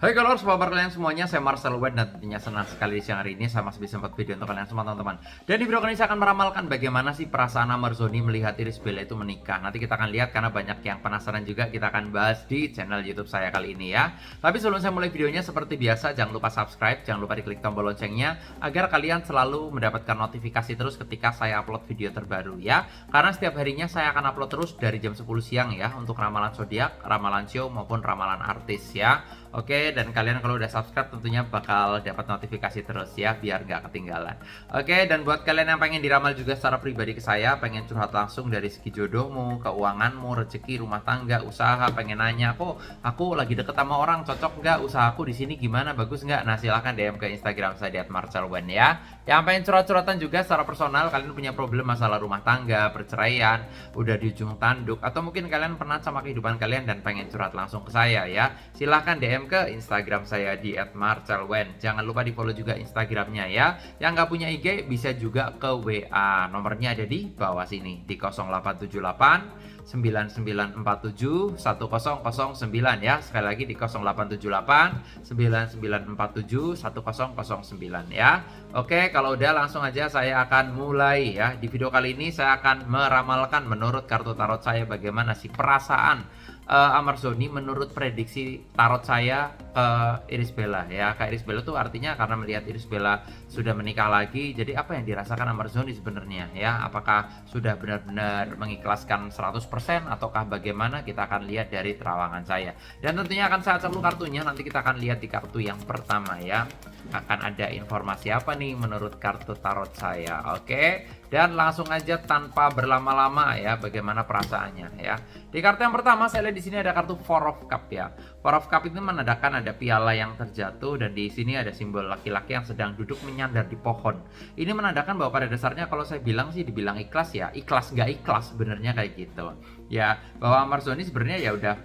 Hai Colors, apa kabar kalian semuanya? Saya Marcel Wen dan tentunya senang sekali di siang hari ini saya masih bisa membuat video untuk kalian semua teman-teman. Dan di video kali ini saya akan meramalkan bagaimana sih perasaan Amarzoni melihat Iris Bella itu menikah. Nanti kita akan lihat karena banyak yang penasaran juga, kita akan bahas di channel YouTube saya kali ini ya. Tapi sebelum saya mulai videonya seperti biasa jangan lupa subscribe, jangan lupa diklik tombol loncengnya agar kalian selalu mendapatkan notifikasi terus ketika saya upload video terbaru ya. Karena setiap harinya saya akan upload terus dari jam 10 siang ya untuk ramalan zodiak, ramalan show maupun ramalan artis ya. Oke, dan kalian kalau udah subscribe tentunya bakal dapat notifikasi terus ya, biar gak ketinggalan. Oke, dan buat kalian yang pengen diramal juga secara pribadi ke saya, pengen curhat langsung dari segi jodohmu, keuanganmu, rezeki, rumah tangga, usaha, pengen nanya, kok aku lagi deket sama orang, cocok nggak usahaku di sini gimana, bagus nggak? Nah, silahkan DM ke Instagram saya di @marcelwen ya. Yang pengen curhat-curhatan juga secara personal, kalian punya problem masalah rumah tangga, perceraian, udah di ujung tanduk, atau mungkin kalian pernah sama kehidupan kalian dan pengen curhat langsung ke saya ya, silahkan DM ke Instagram saya di @marcelwen. Jangan lupa di follow juga Instagramnya ya. Yang nggak punya IG bisa juga ke WA. Nomornya ada di bawah sini di 0878 9947 1009 ya. Sekali lagi di 0878 9947 1009 ya. Oke, kalau udah langsung aja saya akan mulai ya. Di video kali ini saya akan meramalkan menurut kartu tarot saya bagaimana sih perasaan Amarzoni menurut prediksi tarot saya ke Iris Bella ya. Ke Iris Bella tuh artinya karena melihat Iris Bella sudah menikah lagi, jadi apa yang dirasakan Amarzoni sebenarnya ya? Apakah sudah benar-benar mengikhlaskan 100% ataukah bagaimana? Kita akan lihat dari terawangan saya. Dan tentunya akan saya cabut kartunya, nanti kita akan lihat di kartu yang pertama ya. Akan ada informasi apa nih menurut kartu tarot saya. Oke, dan langsung aja tanpa berlama-lama ya, bagaimana perasaannya ya. Di kartu yang pertama saya lihat di sini ada kartu Four of Cup ya. Four of Cup itu menandakan ada piala yang terjatuh dan di sini ada simbol laki-laki yang sedang duduk menyandar di pohon. Ini menandakan bahwa pada dasarnya kalau saya bilang sih dibilang ikhlas ya, ikhlas nggak ikhlas sebenarnya kayak gitu. Ya, bahwa Amarzoni sebenarnya ya udah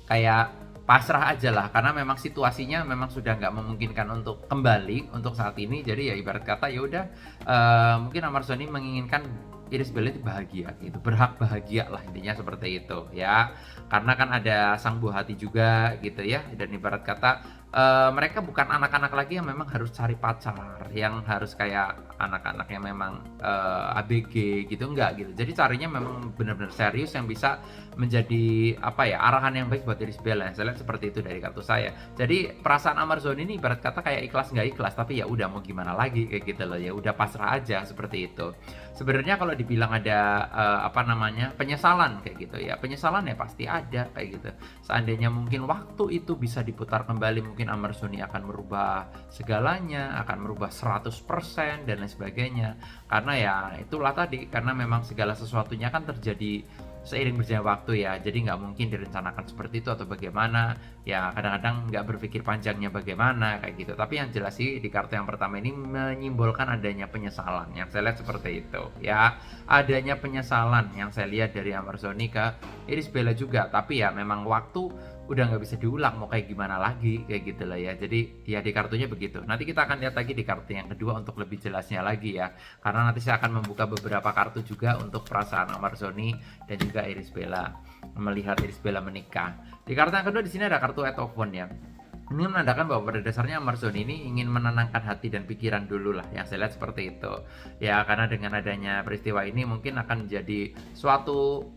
kayak pasrah aja lah, karena memang situasinya memang sudah nggak memungkinkan untuk kembali untuk saat ini. Jadi ya ibarat kata ya udah, mungkin Amarzoni menginginkan Iris Bella itu bahagia gitu, berhak bahagia lah intinya seperti itu ya. Karena kan ada sang buah hati juga gitu ya, dan ibarat kata mereka bukan anak-anak lagi yang memang harus cari pacar, yang harus kayak anak-anak yang memang ABG gitu, enggak gitu. Jadi carinya memang benar-benar serius yang bisa menjadi apa ya, arahan yang baik buat Iris Bella. Saya lihat seperti itu dari kartu saya. Jadi perasaan Amarzoni ini ibarat kata kayak ikhlas nggak ikhlas, tapi ya udah mau gimana lagi kayak gitu loh, ya udah pasrah aja seperti itu. Sebenarnya kalau dibilang ada apa namanya, penyesalan kayak gitu ya, penyesalan ya pasti ada kayak gitu. Seandainya mungkin waktu itu bisa diputar kembali, mungkin Amarzoni akan merubah segalanya, akan merubah 100% dan lain sebagainya. Karena ya itulah tadi, karena memang segala sesuatunya kan terjadi seiring berjalannya waktu ya, jadi nggak mungkin direncanakan seperti itu atau bagaimana ya. Kadang-kadang nggak berpikir panjangnya bagaimana kayak gitu. Tapi yang jelas sih di kartu yang pertama ini menyimbolkan adanya penyesalan, yang saya lihat seperti itu ya. Adanya penyesalan yang saya lihat dari Amarzoni ke Iris Bella juga, tapi ya memang waktu udah nggak bisa diulang, mau kayak gimana lagi kayak gitu lah ya. Jadi ya di kartunya begitu. Nanti kita akan lihat lagi di kartu yang kedua untuk lebih jelasnya lagi ya, karena nanti saya akan membuka beberapa kartu juga untuk perasaan Amarzoni dan juga Iris Bella melihat Iris Bella menikah. Di kartu yang kedua di sini ada kartu Eight of Wands ya. Ini menandakan bahwa pada dasarnya Amarzoni ini ingin menenangkan hati dan pikiran dulu lah, yang saya lihat seperti itu ya. Karena dengan adanya peristiwa ini mungkin akan menjadi suatu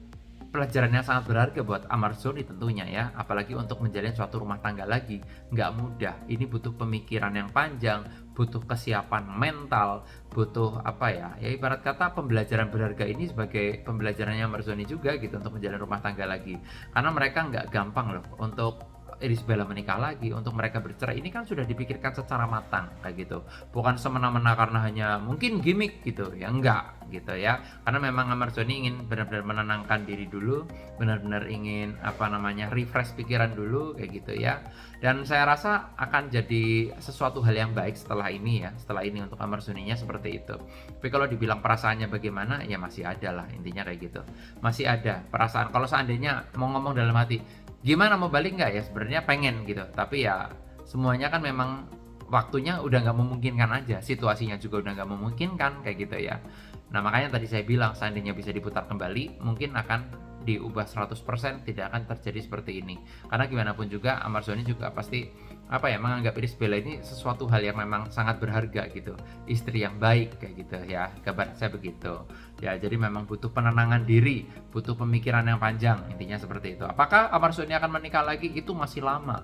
pelajaran yang sangat berharga buat Amarzoni tentunya ya, apalagi untuk menjalin suatu rumah tangga lagi nggak mudah. Ini butuh pemikiran yang panjang, butuh kesiapan mental, butuh apa ya, ya ibarat kata pembelajaran berharga ini sebagai pembelajarannya Amarzoni juga gitu untuk menjalin rumah tangga lagi. Karena mereka nggak gampang loh untuk Iris Bella menikah lagi, untuk mereka bercerai ini kan sudah dipikirkan secara matang kayak gitu, bukan semena-mena karena hanya mungkin gimmick gitu ya, enggak gitu ya. Karena memang Amarzoni ingin benar-benar menenangkan diri dulu, benar-benar ingin apa namanya, refresh pikiran dulu kayak gitu ya. Dan saya rasa akan jadi sesuatu hal yang baik setelah ini ya, setelah ini untuk Amarzoninya seperti itu. Tapi kalau dibilang perasaannya bagaimana ya masih ada lah intinya kayak gitu, masih ada perasaan. Kalau seandainya mau ngomong dalam hati gimana mau balik nggak ya, sebenarnya pengen gitu, tapi ya semuanya kan memang waktunya udah nggak memungkinkan aja, situasinya juga udah nggak memungkinkan kayak gitu ya. Nah makanya tadi saya bilang seandainya bisa diputar kembali mungkin akan diubah 100% tidak akan terjadi seperti ini. Karena gimana pun juga Amarzoni juga pasti menganggap Irish Bella ini sesuatu hal yang memang sangat berharga gitu, istri yang baik kayak gitu ya, kabar saya begitu ya. Jadi memang butuh penenangan diri, butuh pemikiran yang panjang, intinya seperti itu. Apakah Amarzoni akan menikah lagi? Itu masih lama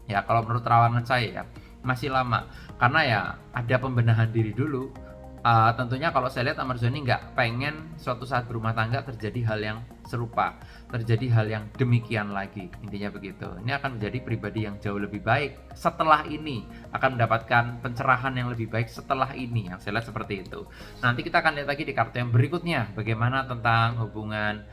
ya, kalau menurut terawangan saya ya masih lama, karena ya ada pembenahan diri dulu. Tentunya kalau saya lihat Amarzoni nggak pengen suatu saat berumah tangga terjadi hal yang serupa, terjadi hal yang demikian lagi, intinya begitu. Ini akan menjadi pribadi yang jauh lebih baik setelah ini, akan mendapatkan pencerahan yang lebih baik setelah ini, yang saya lihat seperti itu. Nanti kita akan lihat lagi di kartu yang berikutnya bagaimana tentang hubungan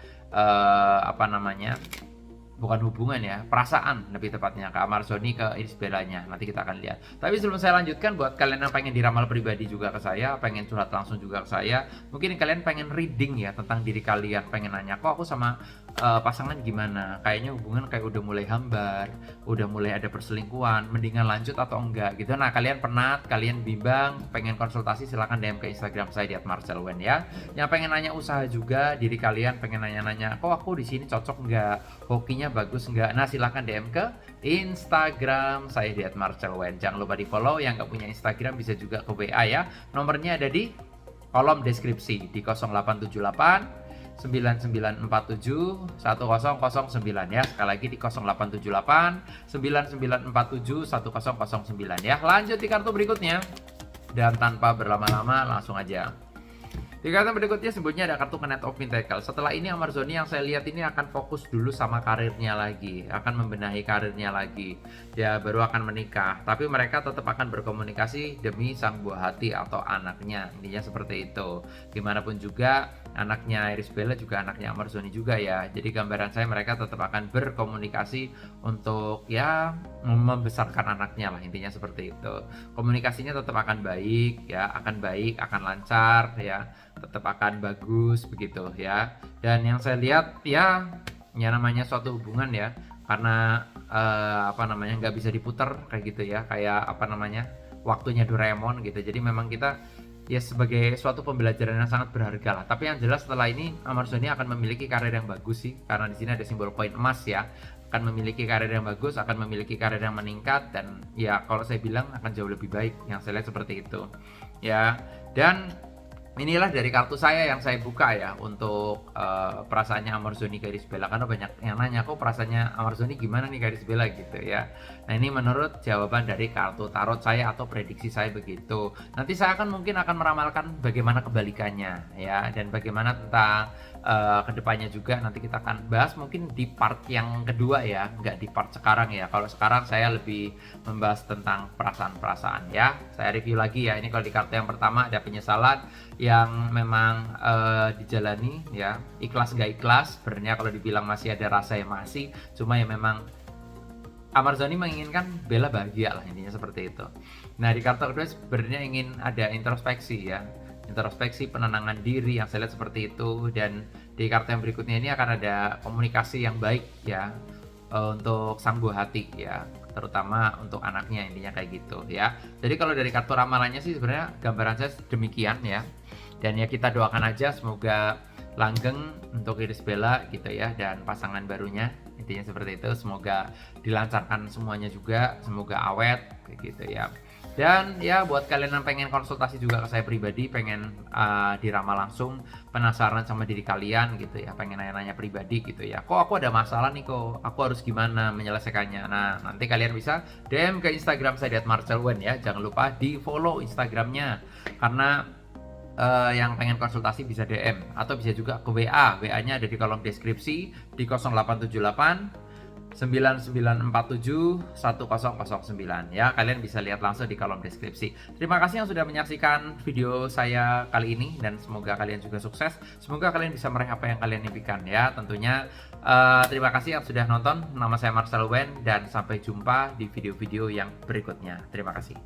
bukan hubungan ya, perasaan lebih tepatnya ke Amarzoni ke Irish Bellanya. Nanti kita akan lihat. Tapi sebelum saya lanjutkan, buat kalian yang pengen diramal pribadi juga ke saya, pengen curhat langsung juga ke saya, mungkin kalian pengen reading ya tentang diri kalian, pengen nanya, kok aku sama pasangan gimana? Kayaknya hubungan kayak udah mulai hambar, udah mulai ada perselingkuhan, mendingan lanjut atau enggak gitu. Nah, kalian penat, kalian bimbang, pengen konsultasi, silahkan DM ke Instagram saya di @marcelwen ya. Yang pengen nanya usaha juga, diri kalian pengen nanya-nanya, kok aku di sini cocok enggak? Hokinya bagus enggak? Nah, silahkan DM ke Instagram saya di @marcelwen. Jangan lupa di follow. Yang nggak punya Instagram bisa juga ke WA ya. Nomornya ada di kolom deskripsi di 0878 9947 1009 ya. Sekali lagi di 0878 9947 1009 ya. Lanjut di kartu berikutnya. Dan tanpa berlama-lama langsung aja. Di kartu berikutnya sebutnya ada kartu Knight of Pentacles. Setelah ini Amarzoni yang saya lihat ini akan fokus dulu sama karirnya lagi, akan membenahi karirnya lagi. Dia baru akan menikah, tapi mereka tetap akan berkomunikasi demi sang buah hati atau anaknya. Intinya seperti itu. Dimanapun juga anaknya Irish Bella juga anaknya Amarzoni juga ya. Jadi gambaran saya mereka tetap akan berkomunikasi untuk ya membesarkan anaknya lah, intinya seperti itu. Komunikasinya tetap akan baik ya, akan lancar ya, tetap akan bagus begitu ya. Dan yang saya lihat ya namanya suatu hubungan ya, karena nggak bisa diputar kayak gitu ya, kayak waktunya Doraemon gitu. Jadi memang kita ya sebagai suatu pembelajaran yang sangat berharga lah. Tapi yang jelas setelah ini Amarzoni akan memiliki karir yang bagus sih, karena di sini ada simbol koin emas ya. Akan memiliki karir yang bagus, akan memiliki karir yang meningkat, dan ya kalau saya bilang akan jauh lebih baik. Yang saya lihat seperti itu ya. Dan inilah dari kartu saya yang saya buka ya untuk perasaannya Amarzoni ke Irish Bella, karena banyak yang nanya kok perasaannya Amarzoni gimana nih ke Irish Bella gitu ya. Nah, ini menurut jawaban dari kartu tarot saya atau prediksi saya begitu. Nanti saya mungkin akan meramalkan bagaimana kebalikannya ya, dan bagaimana tentang kedepannya juga nanti kita akan bahas mungkin di part yang kedua ya, nggak di part sekarang ya. Kalau sekarang saya lebih membahas tentang perasaan-perasaan ya. Saya review lagi ya. Ini kalau di kartu yang pertama ada penyesalan yang memang dijalani ya, ikhlas gak ikhlas. Sebenarnya kalau dibilang masih ada rasa ya masih, cuma ya memang Amarzoni menginginkan Bella bahagia lah, intinya seperti itu. Nah, di kartu kedua sebenarnya ingin ada introspeksi ya, introspeksi, penenangan diri, yang saya lihat seperti itu. Dan di kartu yang berikutnya ini akan ada komunikasi yang baik ya untuk sang buah hati ya, terutama untuk anaknya, intinya kayak gitu ya. Jadi kalau dari kartu ramalannya sih sebenarnya gambaran saya demikian ya. Dan ya kita doakan aja semoga langgeng untuk Irish Bella gitu ya, dan pasangan barunya, intinya seperti itu. Semoga dilancarkan semuanya juga, semoga awet kayak gitu ya. Dan ya buat kalian yang pengen konsultasi juga ke saya pribadi, pengen diramal langsung, penasaran sama diri kalian gitu ya, pengen nanya-nanya pribadi gitu ya, kok aku ada masalah nih, kok aku harus gimana menyelesaikannya. Nah, nanti kalian bisa DM ke Instagram saya di @marcelwen ya. Jangan lupa di follow Instagramnya, karena yang pengen konsultasi bisa DM atau bisa juga ke WA. WA-nya ada di kolom deskripsi di 0878 9947 1009 ya. Kalian bisa lihat langsung di kolom deskripsi. Terima kasih yang sudah menyaksikan video saya kali ini, dan semoga kalian juga sukses. Semoga kalian bisa meraih apa yang kalian impikan ya. Tentunya terima kasih yang sudah nonton. Nama saya Marcelwen, dan sampai jumpa di video-video yang berikutnya. Terima kasih.